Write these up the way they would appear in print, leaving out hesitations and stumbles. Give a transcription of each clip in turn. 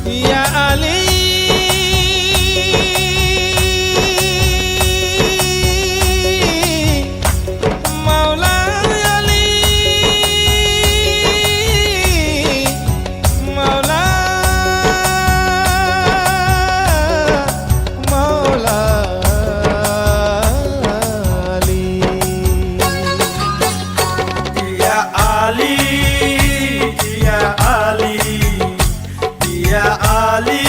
ইয়া আলী মাওলা আলী মাওলা মাওলা আলী ইয়া আলী ইয়া আলী ইয়া আলী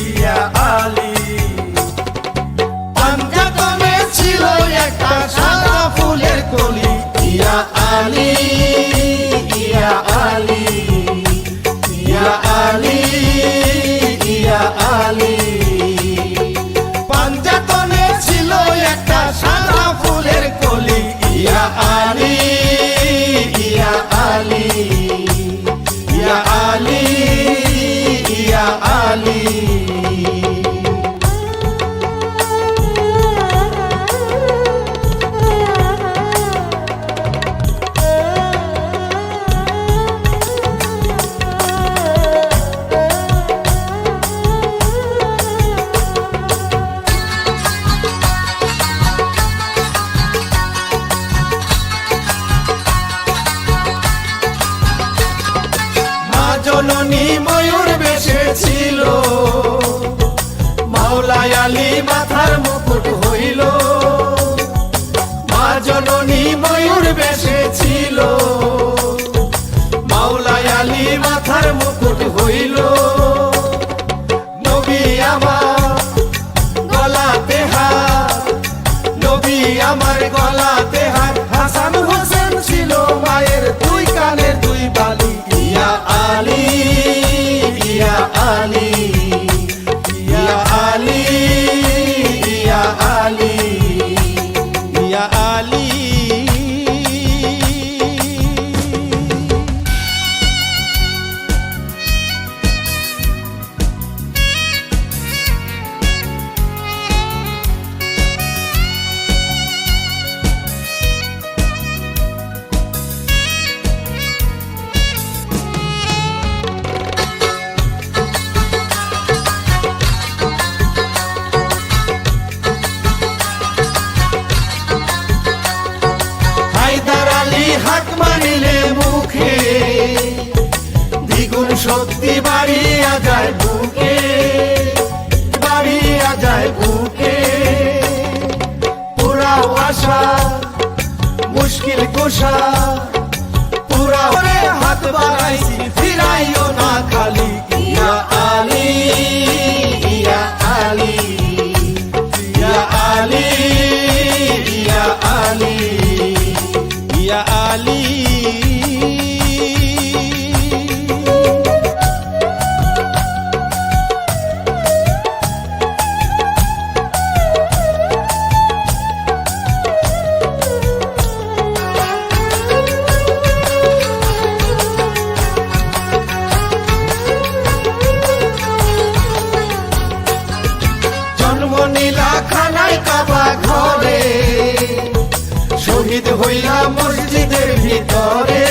ইয়া আলী পাঞ্জাতনে ছিল একটা সাদা ফুলের কলি ইয়া আলী ইয়া আলী ইয়া আলী ইয়া আলী পাঞ্জাতনে ছিল একটা সাদা ফুলের কলি ইয়া আলী ইয়া আলী ইয়া আলী ইয়া আলী জননী ময়ূর বেশে ছিল মাওলা আলী মাথার মুকুট হইল মা জননী ময়ূর বেশে ছিল মাওলা আলী মাথার মুকুট হইল নবী আমার গলাতে হাত নবী আমার গলাতে হাত হাসান হোসেন ছিল মায়ের দুই কানের দুই বালি ইয়া আলী ইয়া আলী ইয়া আলী ইয়া আলী ইয়া আলী হাত মানিলে মুখে দ্বিগুণ শক্তি বাড়িয়া যায় বুকে বাড়িয়া যায় বুকে পুরাও আশা মুশকিল কোষা পুরা হাত বাড়াইছি ফিরাইও না খালি ইয়া আলী ইয়া আলী ইয়া আলী ইয়া আলী ইয়া আলী জন্ম নীলা খানায় কাবা ঘরে শহীদ হইয়া মসজিদের ভিতরে